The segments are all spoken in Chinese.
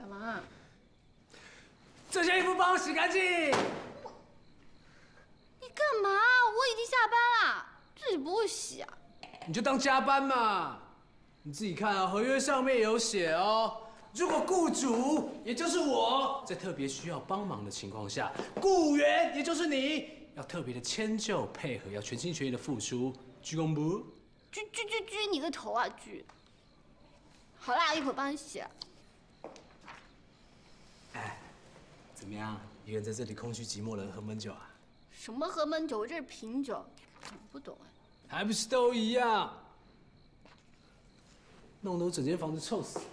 干嘛？这件衣服帮我洗干净。你干嘛？我已经下班了，自己不会洗啊？你就当加班嘛。你自己看啊，合约上面有写哦。如果雇主，也就是我，在特别需要帮忙的情况下，雇员，也就是你，要特别的迁就配合，要全心全意的付出，鞠躬不？鞠你个头啊鞠！好啦，一会儿帮你洗。哎，怎么样？一个人在这里空虚寂寞的喝闷酒啊？什么喝闷酒？我这是品酒，我不懂哎。还不是都一样，弄得我整间房子臭死了。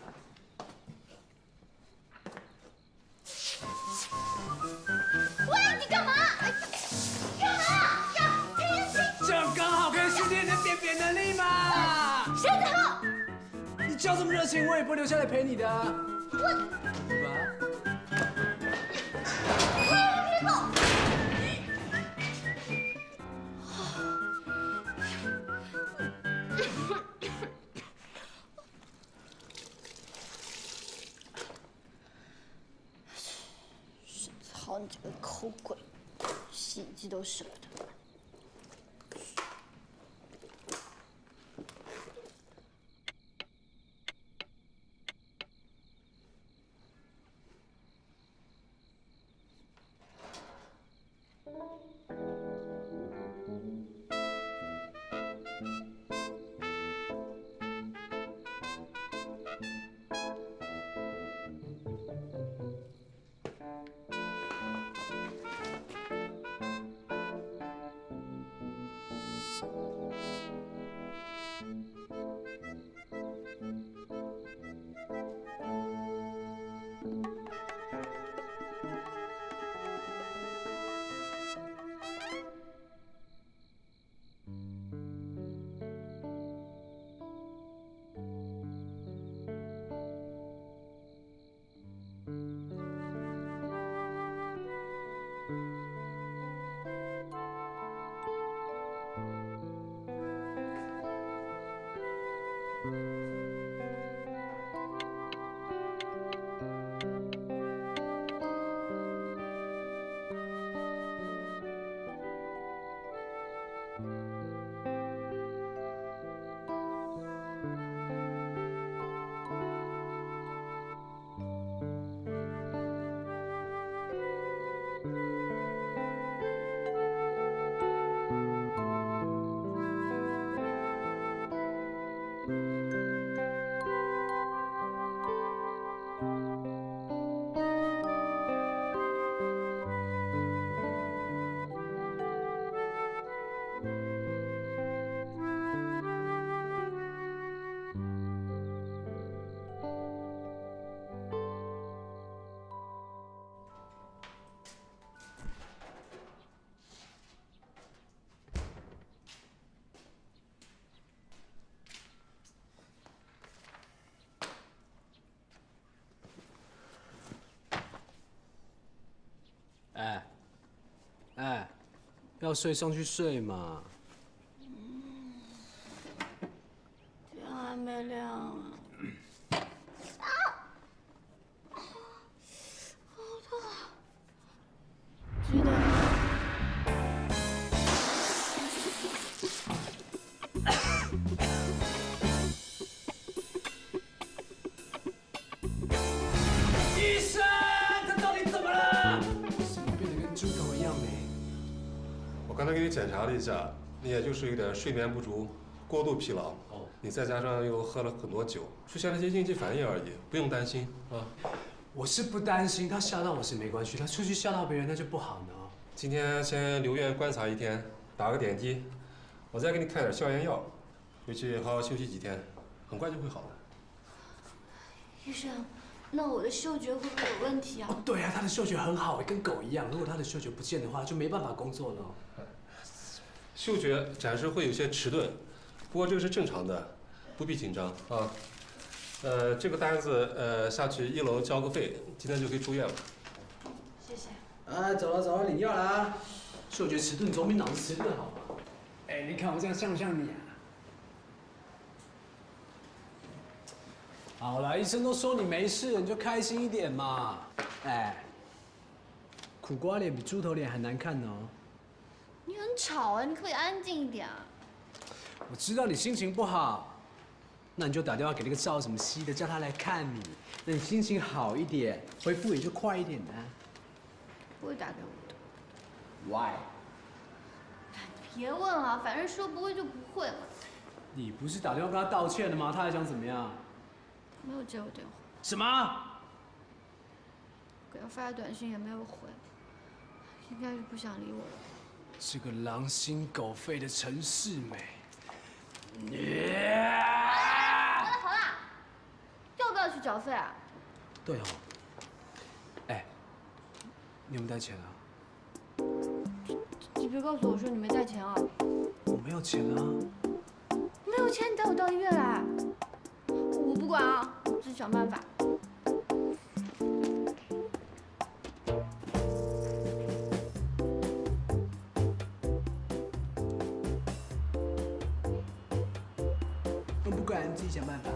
喂，你干嘛？哎，干嘛？平心。这样刚好可以训练你的辨别能力嘛。谁在喝？你叫这么热情，我也不会留下来陪你的啊。我。对吧？操你这个抠鬼，洗衣机都舍不得。哎，要睡上去睡嘛。天还没亮啊。好痛！记得。医生，他到底怎么了？怎么变得跟猪头一样没？我刚才给你检查了一下，你也就是有点睡眠不足、过度疲劳。哦，你再加上又喝了很多酒，出现了一些应激反应而已，不用担心啊。我是不担心，他吓到我是没关系，他出去吓到别人那就不好呢。今天先留院观察一天，打个点滴，我再给你开点消炎药，回去好好休息几天，很快就会好的。医生，那我的嗅觉会不会有问题啊？哦，对啊，他的嗅觉很好，跟狗一样。如果他的嗅觉不见的话，就没办法工作了。嗅觉暂时会有些迟钝，不过这个是正常的，不必紧张啊。这个单子下去1楼交个费，今天就可以出院了。谢谢。啊，走了，领药了啊！嗅觉迟钝总比脑子迟钝好吧？哎，你看我这样像不像你啊？好了，医生都说你没事，你就开心一点嘛。哎，苦瓜脸比猪头脸还难看呢。你很吵啊，你可不可以安静一点啊？我知道你心情不好，那你就打电话给那个赵什么西的，叫他来看你，那你心情好一点，恢复也就快一点呢。不会打给我的。 Why？ 别问了，反正说不会就不会了。你不是打电话跟他道歉了吗？他还想怎么样？没有接我电话，什么？给他发短信也没有回，应该是不想理我了。这个狼心狗肺的陈世美。好啦，要不要去缴费啊？对哦。哎，你有没有带钱啊？你别告诉我说你没带钱啊！我没有钱啊。没有钱，你带我到医院来。我不管啊，自己想办法。我不管，自己想办法。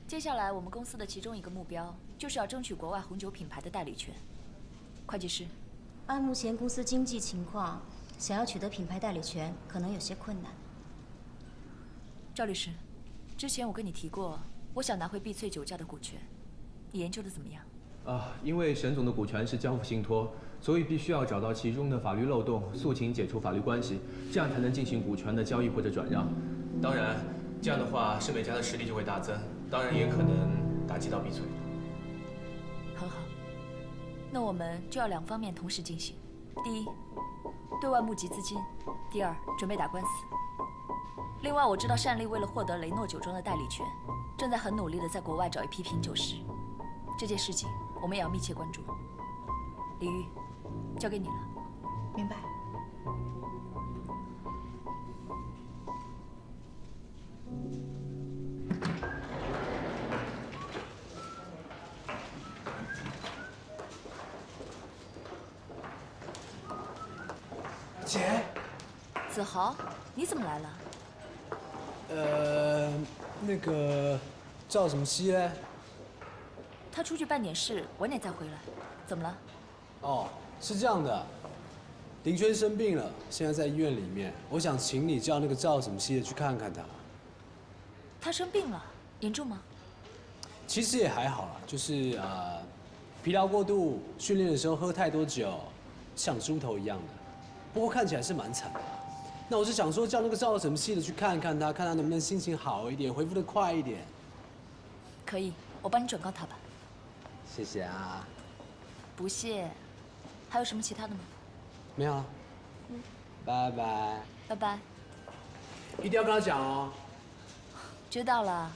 接下来，我们公司的其中一个目标就是要争取国外红酒品牌的代理权。会计师，按目前公司经济情况，想要取得品牌代理权可能有些困难。赵律师，之前我跟你提过，我想拿回碧翠酒家的股权，你研究的怎么样？因为沈总的股权是交付信托，所以必须要找到其中的法律漏洞，诉请解除法律关系，这样才能进行股权的交易或者转让。当然，这样的话，世美家的实力就会大增，当然也可能打击到碧翠。很好，那我们就要两方面同时进行：第一，对外募集资金；第二，准备打官司。另外，我知道单丽为了获得雷诺酒庄的代理权，正在很努力地在国外找一批品酒师。这件事情我们也要密切关注。李玉，交给你了。明白。姐。子豪，你怎么来了？那个赵什么西嘞？他出去办点事，晚点再回来。怎么了？哦，是这样的，林轩生病了，现在在医院里面。我想请你叫那个赵什么西的去看看他。他生病了，严重吗？其实也还好啦，就是疲劳过度，训练的时候喝太多酒，像猪头一样的。不过看起来是蛮惨的。那我是想说，叫那个赵什么西的去看看他，看他能不能心情好一点，恢复得快一点。可以，我帮你转告他吧。谢谢啊。不谢。还有什么其他的吗？没有了。拜拜。拜拜。一定要跟他讲哦。知道了。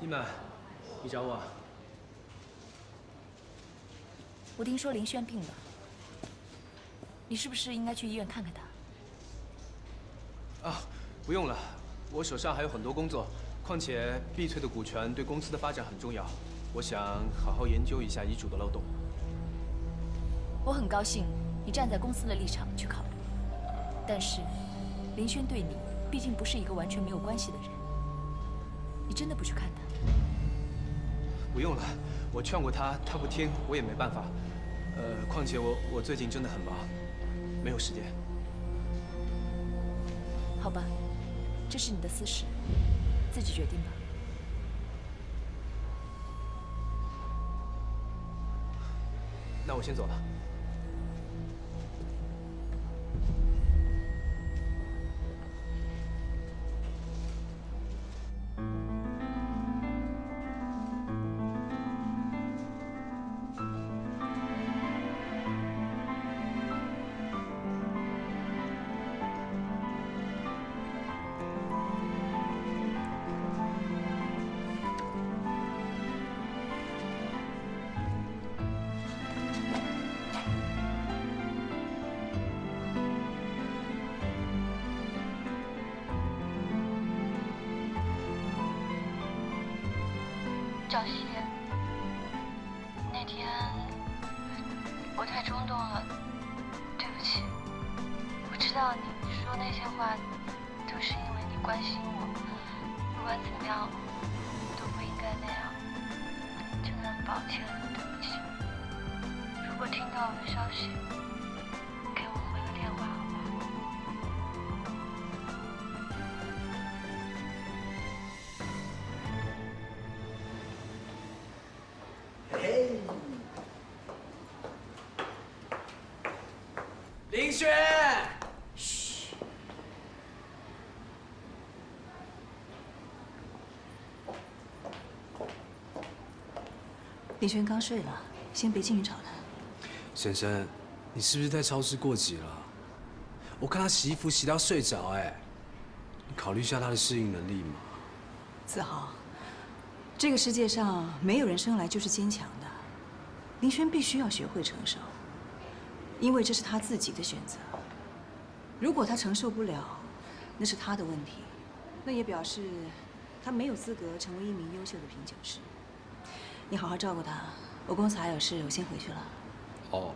一满，你找我？我听说林轩病了，你是不是应该去医院看看他？不用了，我手上还有很多工作，况且碧翠的股权对公司的发展很重要，我想好好研究一下遗嘱的漏洞。我很高兴你站在公司的立场去考虑，但是林轩对你毕竟不是一个完全没有关系的人，你真的不去看他？不用了，我劝过他，他不听，我也没办法。况且我最近真的很忙，没有时间。好吧，这是你的私事，自己决定吧。那我先走了。赵西，我太冲动了，对不起。我知道你说那些话都是因为你关心我，不管怎么样都不应该那样，真的很抱歉，对不起。如果听到我的消息，给我回个电话好吗？林轩，嘘。林轩刚睡了，先别进去吵他。先生，你是不是在超市过急了？我看他洗衣服洗到睡着，哎，你考虑一下他的适应能力嘛。子豪，这个世界上没有人生来就是坚强的，林轩必须要学会承受，因为这是他自己的选择。如果他承受不了，那是他的问题，那也表示他没有资格成为一名优秀的品酒师。你好好照顾他，我公司还有事，我先回去了。哦。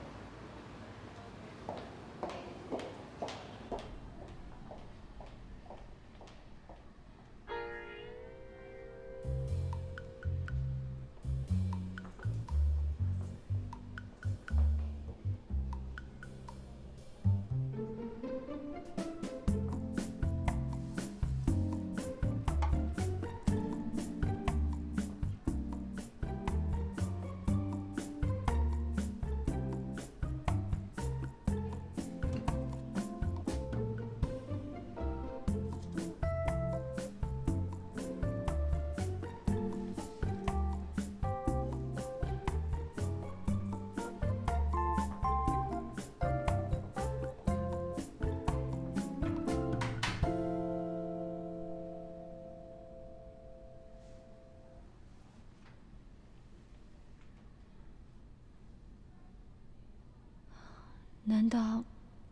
难道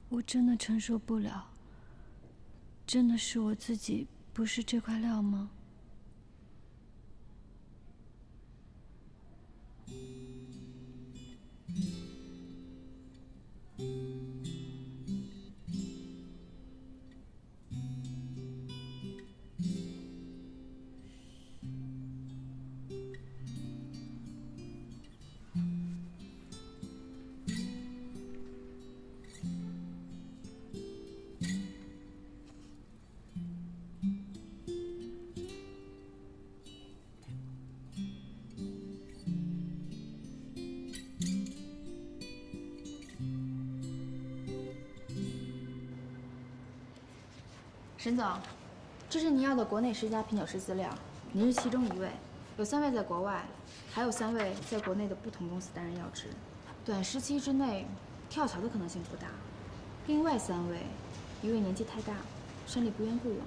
我真的承受不了？真的是我自己不是这块料吗？沈总，这是您要的国内10家品酒师资料，您是其中1位，有3位在国外，还有3位在国内的不同公司担任要职，短时期之内跳槽的可能性不大。另外3位，1位年纪太大，身体不愿雇佣，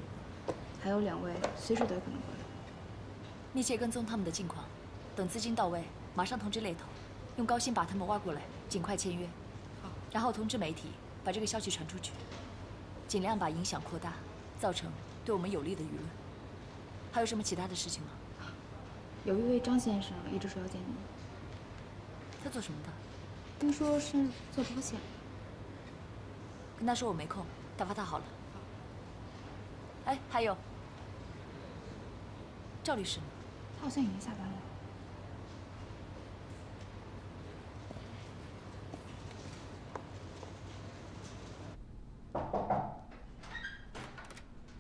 还有2位随时都有可能过来。密切跟踪他们的近况，等资金到位，马上通知猎头，用高薪把他们挖过来，尽快签约。好，然后通知媒体，把这个消息传出去，尽量把影响扩大。造成对我们有利的舆论。还有什么其他的事情吗？有1位张先生一直说要见您。他做什么的？听说是做保险。跟他说我没空，打发他好了。哎，还有赵律师呢？他好像已经下班了。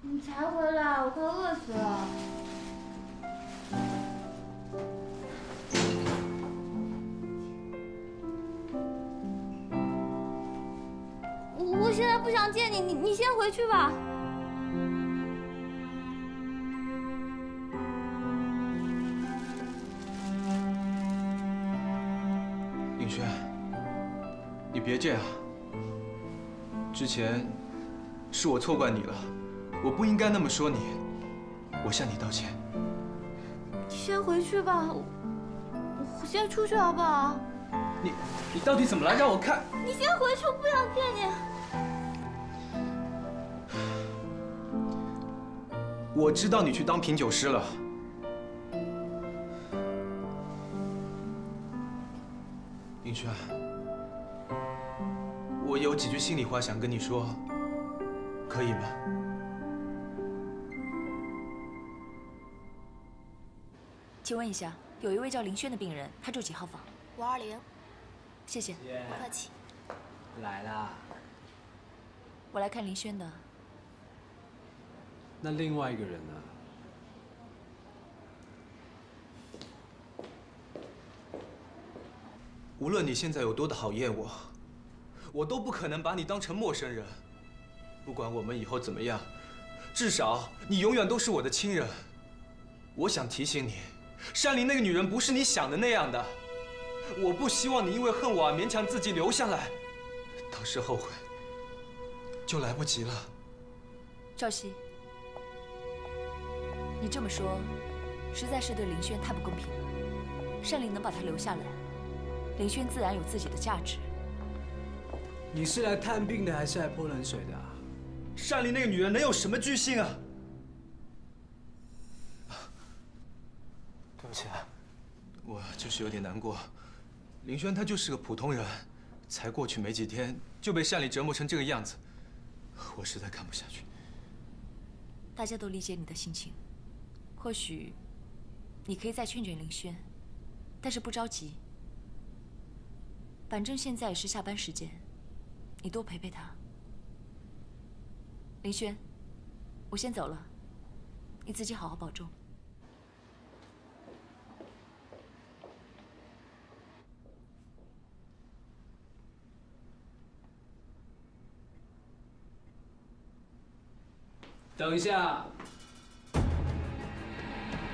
你才回来，我快饿死了。我现在不想见你，你先回去吧。映轩，你别这样。之前是我错怪你了，我不应该那么说你，我向你道歉。你先回去吧，我先出去好不好？你到底怎么了？让我看。你先回去，我不想见你。我知道你去当品酒师了。映轩，我有几句心里话想跟你说，可以吗？请问一下，有一位叫林轩的病人，他住几号房520，谢谢。不客气。来啦。我来看林轩的。那另外一个人呢？无论你现在有多讨厌我，我都不可能把你当成陌生人。不管我们以后怎么样，至少你永远都是我的亲人。我想提醒你，山林那个女人不是你想的那样的。我不希望你因为恨我而勉强自己留下来，到时后悔就来不及了。赵熙，你这么说，实在是对林轩太不公平了。山林能把他留下来，林轩自然有自己的价值。你是来探病的还是来泼冷水的啊？山林那个女人能有什么居心啊？对不起啊，我就是有点难过。林轩他就是个普通人，才过去没几天就被山里折磨成这个样子，我实在看不下去。大家都理解你的心情，或许你可以再劝劝林轩，但是不着急。反正现在也是下班时间，你多陪陪他。林轩，我先走了，你自己好好保重。等一下，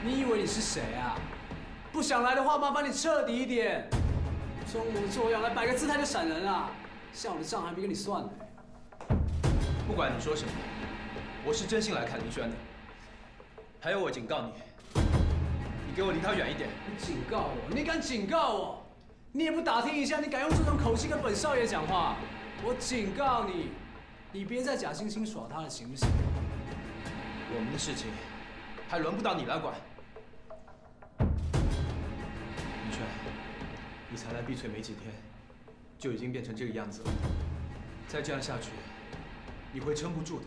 你以为你是谁啊？不想来的话，麻烦你彻底一点。装模作样来摆个姿态就闪人啊！下午的账还没跟你算呢。不管你说什么，我是真心来看林轩的。还有，我警告你，你给我离他远一点。你警告我？你敢警告我？你也不打听一下，你敢用这种口气跟本少爷讲话？我警告你，你别再假惺惺耍他了，行不行？我们的事情还轮不到你来管。林轩，你才来碧翠没几天，就已经变成这个样子了。再这样下去，你会撑不住的。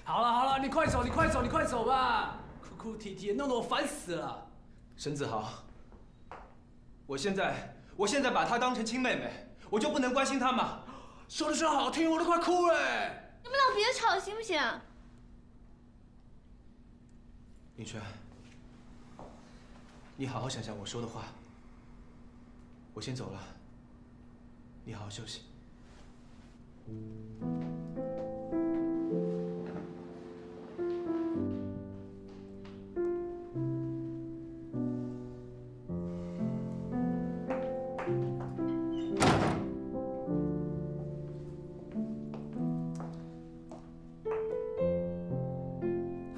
好了好了，你快走，你快走，你快走吧！哭哭啼啼，弄得我烦死了。沈子豪，我现在把她当成亲妹妹，我就不能关心她吗？说的这好听，我都快哭了。你们俩别吵行不行？林轩，你好好想想我说的话。我先走了，你好好休息。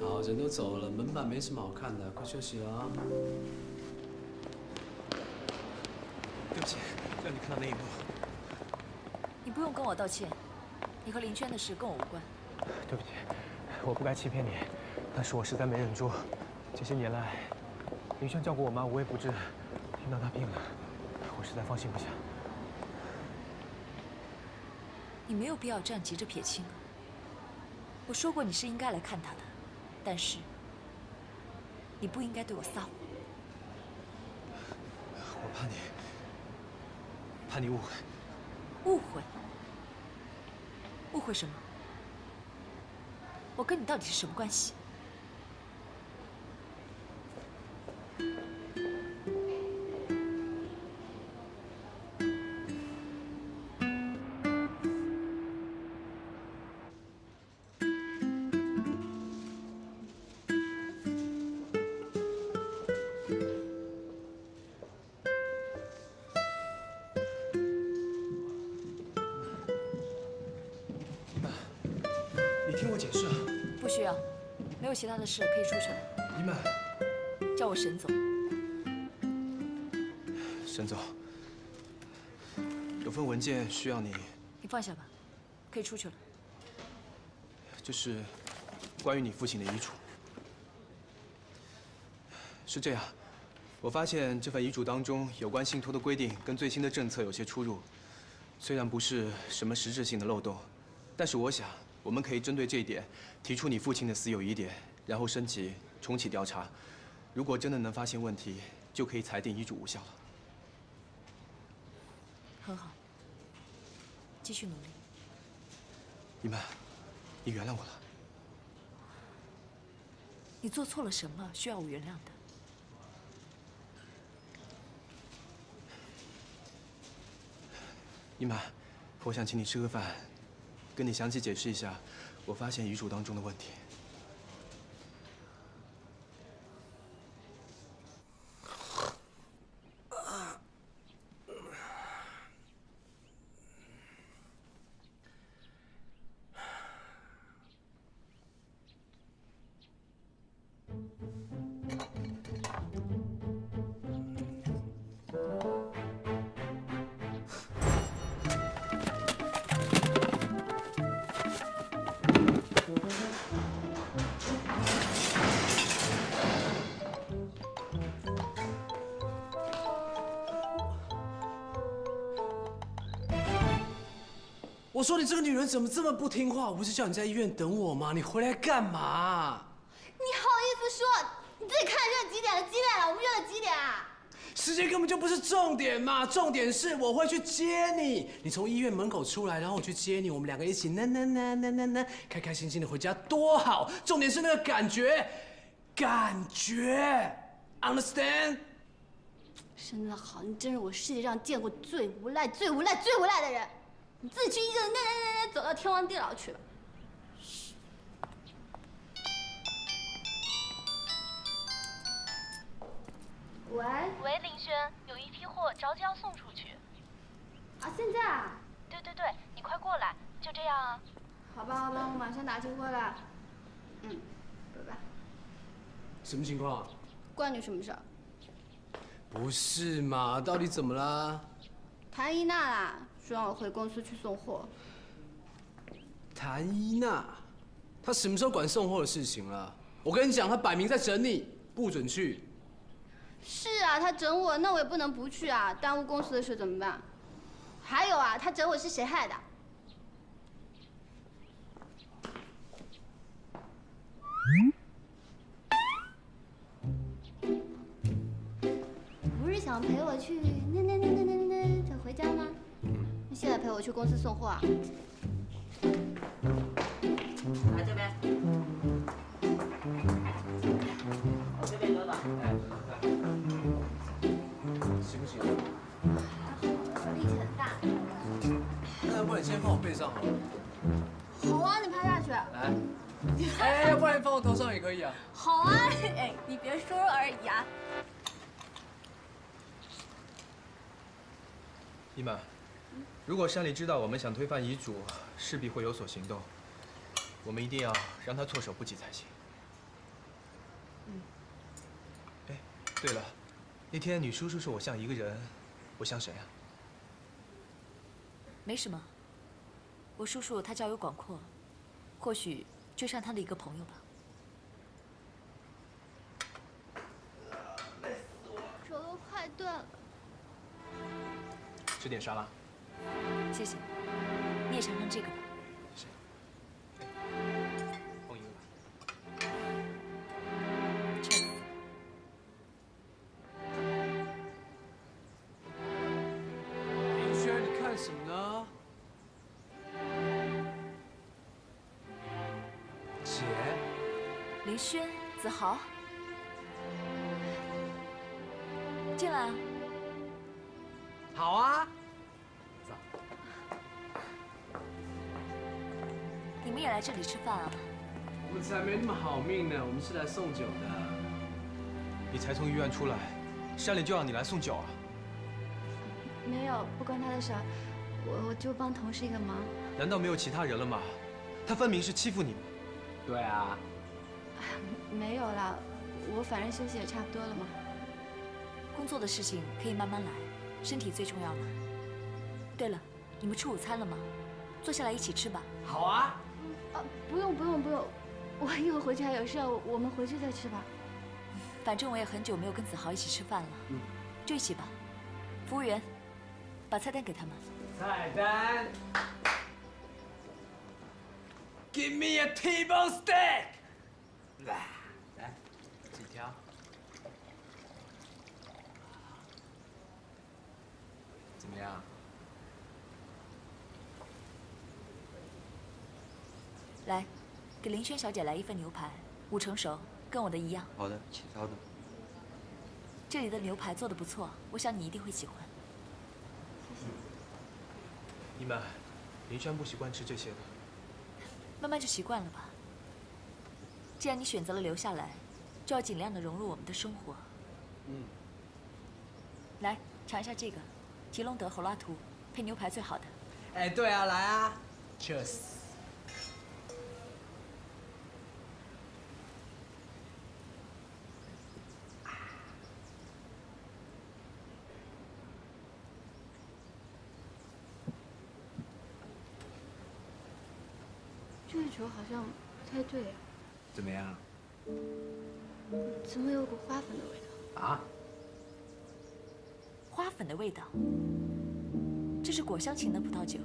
好，人都走了，门板没什么好看的，快休息了啊。对不起，让你看到那一幕。你不用跟我道歉，你和林轩的事跟我无关。对不起，我不该欺骗你，但是我实在没忍住。这些年来，林轩照顾我妈无微不至，听到她病了，我实在放心不下。你没有必要这样急着撇清啊。我说过你是应该来看他的，但是你不应该对我撒谎。我怕你误会。误会？误会什么？我跟你到底是什么关系？听我解释啊！不需要，没有其他的事，可以出去了。姨妈，叫我沈总。沈总，有份文件需要你。你放下吧，可以出去了。这是关于你父亲的遗嘱。是这样，我发现这份遗嘱当中有关信托的规定跟最新的政策有些出入，虽然不是什么实质性的漏洞，但是我想我们可以针对这一点提出你父亲的私有疑点，然后重启调查。如果真的能发现问题，就可以裁定遗嘱无效了。很好，继续努力。一曼，你原谅我了。你做错了什么需要我原谅的？一曼，我想请你吃个饭，跟你详细解释一下我发现遗嘱当中的问题。我说你这个女人怎么这么不听话？我不是叫你在医院等我吗？你回来干嘛？你好意思说？你自己看热几点了？几点了？我们约了几点啊？时间根本就不是重点嘛，重点是我会去接你。你从医院门口出来，然后我去接你，我们两个一起开开心心的回家，多好！重点是那个感觉，understand？ 真的好，你真是我世界上见过最无赖、最无赖、最无赖的人。你自己去一个人走到天荒地老去吧。喂，林轩，有一批货着急要送出去。啊，现在啊？对，你快过来，就这样啊。好吧，我马上拿起货来。拜拜。什么情况？关你什么事儿？不是嘛？到底怎么了？谭一娜啦，说让我回公司去送货。谭一娜，她什么时候管送货的事情了？我跟你讲，她摆明在整你，不准去。是啊，她整我，那我也不能不去啊，耽误公司的事怎么办？还有啊，她整我是谁害的？不是想陪我去再回家吗？那现在陪我去公司送货啊？来这边，我这边有的。行不行？力气很大。那要不然你先放我背上好了。好啊，你趴下去。来。哎，要不然你放我头上也可以啊。好啊，哎，你别说而已啊。一曼，如果山里知道我们想推翻遗嘱，势必会有所行动。我们一定要让他措手不及才行。哎，对了，那天你叔叔说我像一个人，我像谁啊？没什么，我叔叔他交友广阔，或许就像他的一个朋友吧。手都快断了。吃点沙拉。谢谢，你也尝尝这个吧。是。碰一个吧。林轩，你看什么呢？姐。林轩，子豪，进来啊。好啊。你们也来这里吃饭啊？我们才没那么好命呢，我们是来送酒的。你才从医院出来，山里就让你来送酒啊？没有，不关他的事儿，我就帮同事一个忙。难道没有其他人了吗？他分明是欺负你们。对啊。没有啦，我反正休息也差不多了嘛。工作的事情可以慢慢来，身体最重要嘛。对了，你们吃午餐了吗？坐下来一起吃吧。好啊。不用，我一会儿回去还有事，我们回去再吃吧。反正我也很久没有跟子豪一起吃饭了，就一起吧。服务员，把菜单给他们。菜单 ，Give me a T-bone steak。来，自己挑。怎么样？来，给林轩小姐来一份牛排，5成熟，跟我的一样。好的，请稍等。这里的牛排做的不错，我想你一定会喜欢。你们，林轩不习惯吃这些的。慢慢就习惯了吧。既然你选择了留下来，就要尽量的融入我们的生活。来尝一下这个，吉隆德侯拉图，配牛排最好的。哎，对啊，来啊 ，Cheers。这个球好像不太对啊，怎么样？怎么有股花粉的味道？啊？花粉的味道？这是果香型的葡萄酒，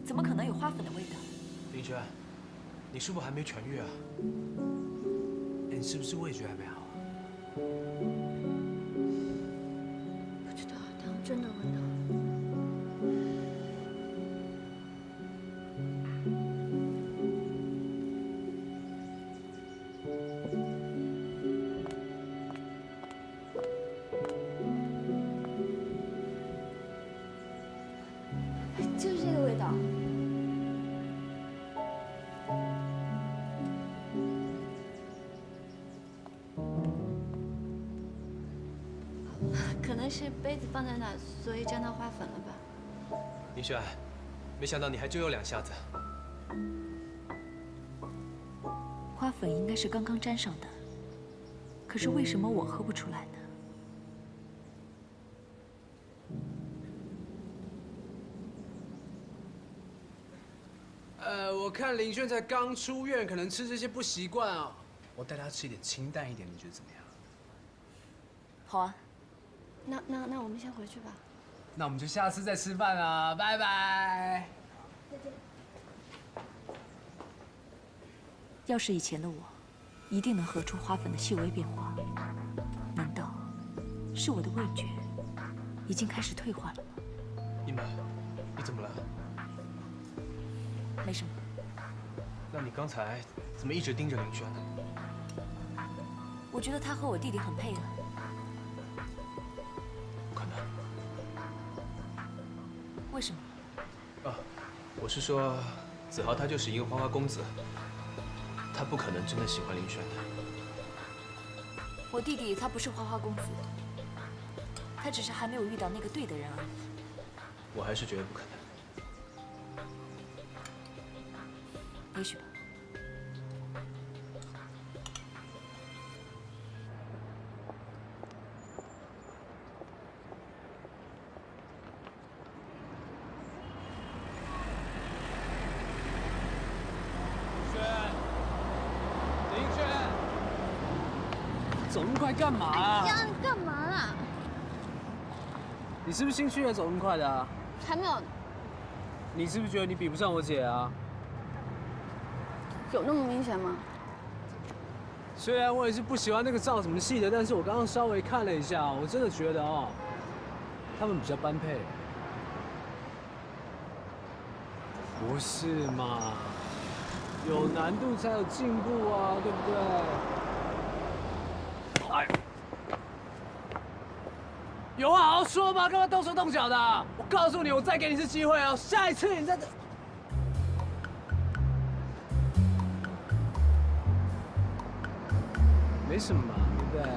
怎么可能有花粉的味道？林轩，你是不是还没痊愈啊？哎，你是不是味觉还没好啊？不知道，但我真的闻到了。就是这个味道。可能是杯子放在那，所以沾到花粉了吧。林轩，没想到你还真有2下子。花粉应该是刚刚沾上的，可是为什么我喝不出来呢？我看林轩才刚出院，可能吃这些不习惯啊。我带他吃一点清淡一点，你觉得怎么样？好啊。那我们先回去吧。那我们就下次再吃饭啊，拜拜。再见。要是以前的我，一定能喝出花粉的细微变化。难道是我的味觉已经开始退化了吗？一门，你怎么了？没什么。那你刚才怎么一直盯着林轩呢？我觉得他和我弟弟很配啊。不可能。为什么？啊，我是说，子豪他就是一个花花公子，他不可能真的喜欢林轩的。我弟弟他不是花花公子，他只是还没有遇到那个对的人而已。我还是觉得不可能。也许吧。林轩，走那么快干嘛啊？呀，你干嘛啦？你是不是新去的走那么快的啊？还没有。你是不是觉得你比不上我姐啊？有那么明显吗？虽然我也是不喜欢那个造什么戏的，但是我刚刚稍微看了一下，我真的觉得哦，他们比较般配。不是嘛？有难度才有进步啊，对不对？哎，有话好好说嘛，干嘛动手动脚的？我告诉你，我再给你一次机会哦，下一次你再……没什么嘛，对不对？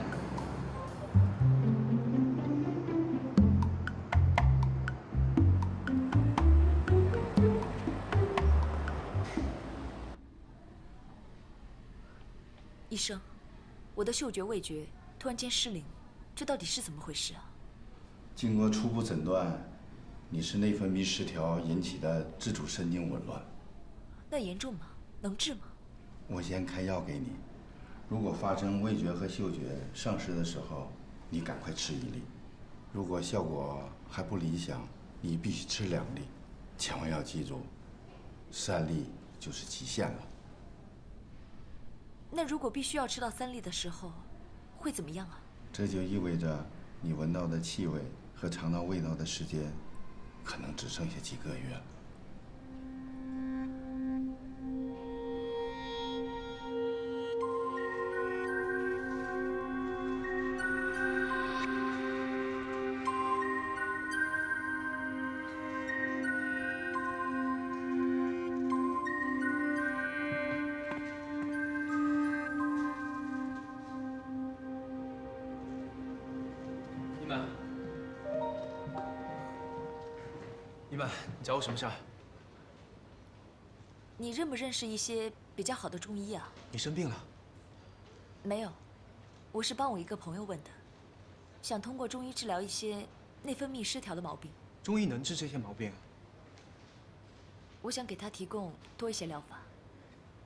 医生，我的嗅觉味觉突然间失灵，这到底是怎么回事啊？经过初步诊断，你是内分泌失调引起的自主神经紊乱。那严重吗？能治吗？我先开药给你，如果发生味觉和嗅觉丧失的时候，你赶快吃一粒。如果效果还不理想，你必须吃2粒，千万要记住，3粒就是极限了。那如果必须要吃到3粒的时候，会怎么样啊？这就意味着你闻到的气味和尝到味道的时间，可能只剩下几个月了。一曼，你找我什么事儿？你认不认识一些比较好的中医啊？你生病了？没有，我是帮我一个朋友问的，想通过中医治疗一些内分泌失调的毛病。中医能治这些毛病？我想给他提供多一些疗法，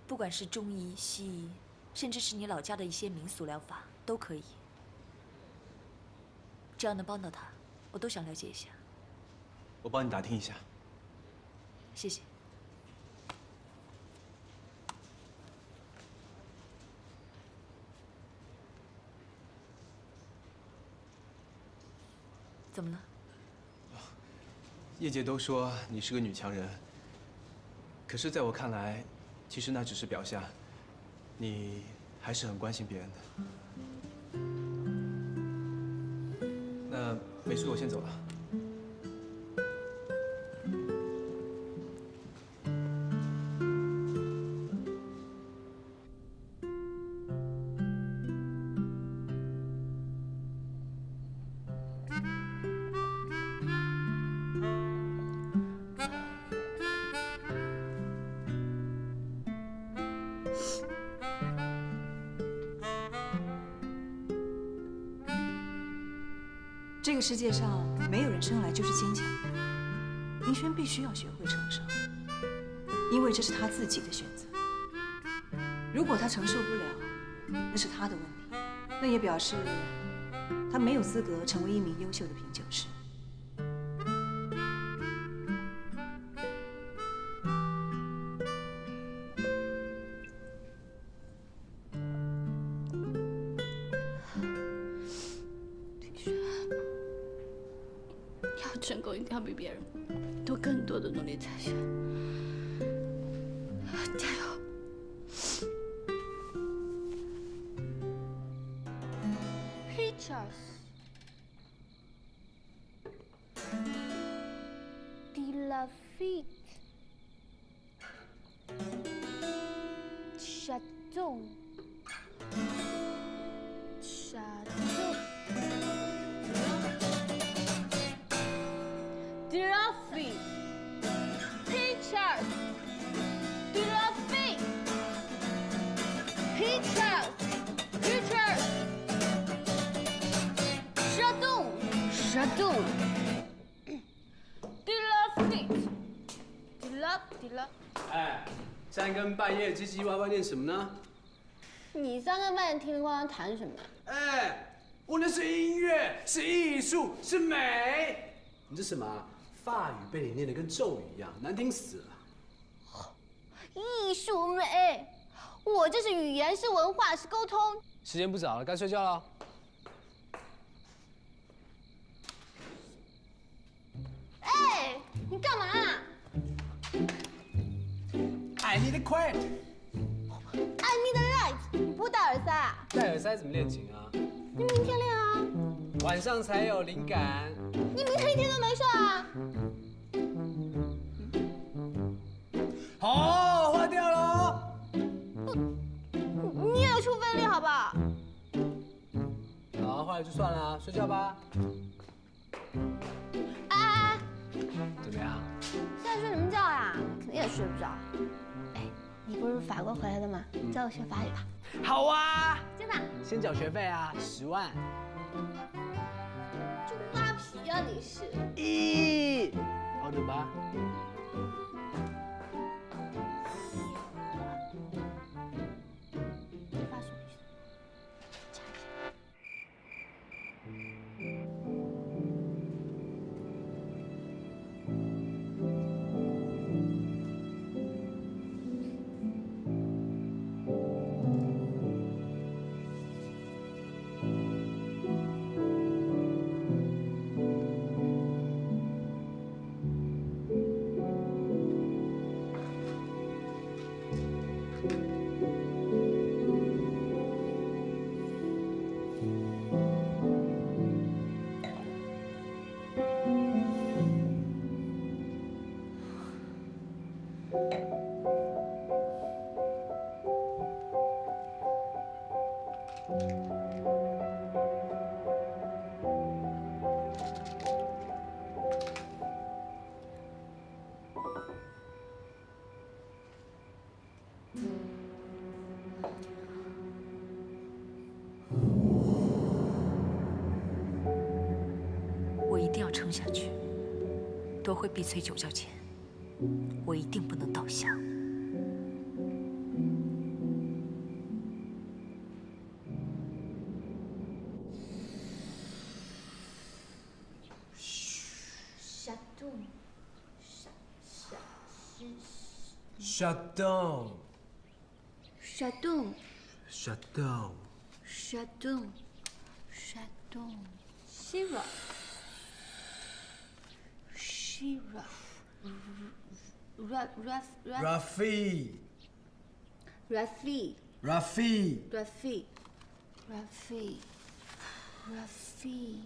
不管是中医、西医，甚至是你老家的一些民俗疗法都可以。只要能帮到他，我都想了解一下。我帮你打听一下。谢谢。怎么了？业界都说你是个女强人，可是在我看来，其实那只是表象，你还是很关心别人的。那没事，我先走了。这个世界上没有人生来就是坚强的，林轩必须要学会承受，因为这是他自己的选择。如果他承受不了，那是他的问题，那也表示他没有资格成为一名优秀的品酒师。成功一定要比别人多更多的努力才行。加油！Pictures de la fête Château De la fête, Pictures, de la fête, Pictures, Pictures, Château, de la fête, de la。哎，3更半夜唧唧歪歪念什么呢？你3更半夜听铃咣啷谈什么？哎，我那是音乐，是艺术，是美。你这什么啊？法语被你念得跟咒语一样，难听死了。艺术美，我这是语言，是文化，是沟通。时间不早了，该睡觉了。哎，你干嘛啊？I need quiet. I need light. 你不戴耳塞啊？戴耳塞怎么练琴啊？你明天练啊。晚上才有灵感。你明天一天都没睡啊？好，坏掉了。你也有出分力好不好？好，坏了就算了，睡觉吧。哎，怎么样？现在睡什么觉呀？肯定也睡不着。哎，你不是法国回来的吗？教我学法语吧。好啊。真的？先缴学费啊，10万。就扒皮啊你是。咦，好久吧。我一定要撑下去，夺回碧翠酒窖钱，我一定不能倒下。Shut down. Shut down. Shut down. Shut down. Shut down. Shira. Shira. Rafi. Rafi. Rafi. Rafi. Rafi. Rafi.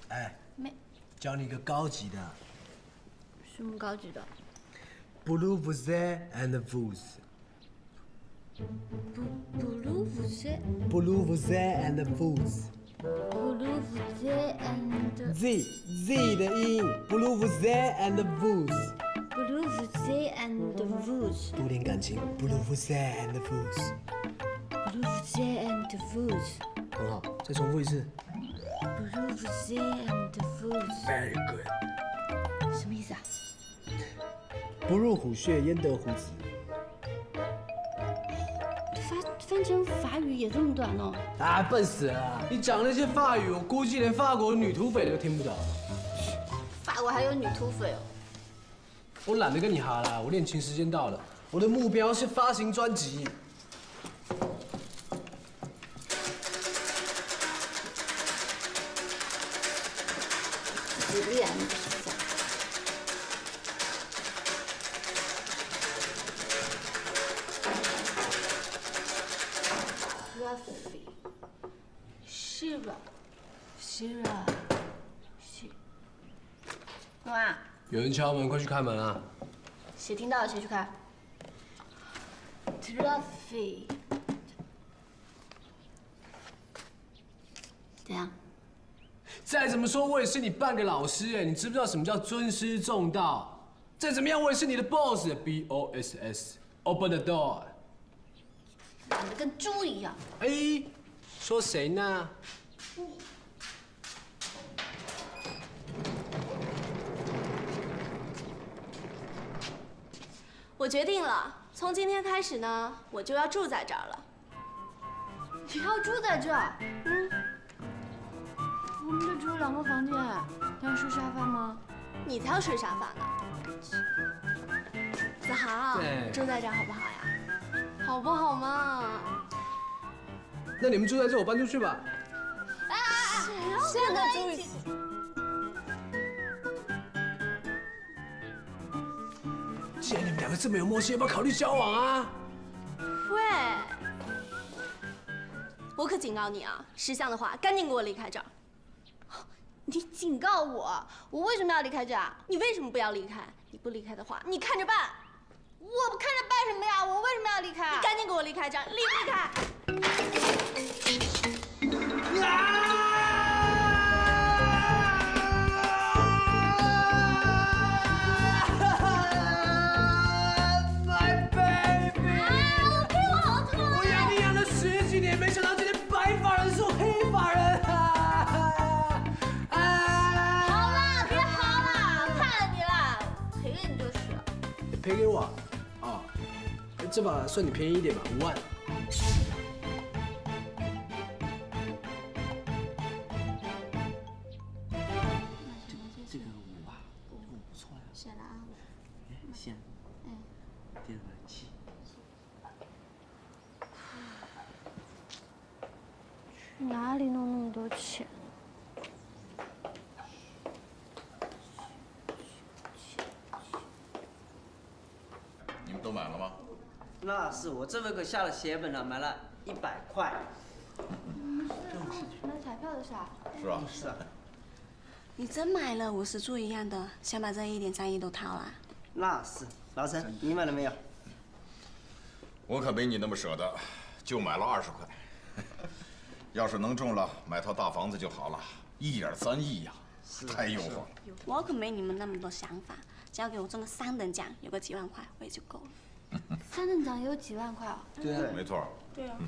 哎，没，教你一个高级的。什么高级的 ？Blue Vuse and Vuse. Blue Vuse. Blue Vuse and Vuse. Blue Vuse and Z 的音 ，Blue Vuse and Vuse. Blue Vuse and Vuse. 多点感情 ，Blue Vuse and Vuse. Blue Vuse and Vuse. 很好，再重复一次。Blue Vuse and Vuse. Very good. 什么意思啊？不入虎穴，焉得虎子？翻成法语也这么短哦？啊，笨死了！你讲那些法语，我估计连法国女土匪都听不懂。法国还有女土匪哦？我懒得跟你哈啦，我练琴时间到了，我的目标是发行专辑。练。Shira，干嘛？有人敲门，快去开门啊！谁听到了谁去开。Trophy， 怎样？再怎么说，我也是你半个老师哎，你知不知道什么叫尊师重道？再怎么样，我也是你的 boss，BOSS，Open the door。懒得跟猪一样。哎，说谁呢？我决定了，从今天开始呢，我就要住在这儿了。你要住在这儿？嗯。我们这只有2个房间，你要睡沙发吗？你才要睡沙发呢。子豪，住在这儿好不好呀？好不好嘛？那你们住在这，我搬出去吧。谁要跟他住一起？既然你们2个这么有默契，要不要考虑交往啊？喂，我可警告你啊，识相的话，赶紧给我离开这儿。你警告我，我为什么要离开这儿？你为什么不要离开？你不离开的话，你看着办。我看着办什么呀？我为什么要离开？你赶紧给我离开这儿，离不离开？My baby， 我屁股好痛！我养你养了10几年，没想到今天白发人送黑发人啊！好啦，别嚎啦，怕了你啦，赔给你就是。赔给我？哦，这把算你便宜一点吧，5万。这个5啊，5不错呀。写了啊。行。第2个7。去哪里弄那么多钱？你们都买了吗？那是我这回可下了血本了，买了100块。买彩票的是啊？是啊。是啊。你真买了50注一样的，想把这1.3亿都掏了？那是，老陈，你买了没有？我可没你那么舍得，就买了20块。要是能中了，买套大房子就好了，1.3亿呀，太诱惑了。我可没你们那么多想法，只要给我中个3等奖，有个几万块，我也就够了。3等奖也有几万块哦。对啊，没错。对啊。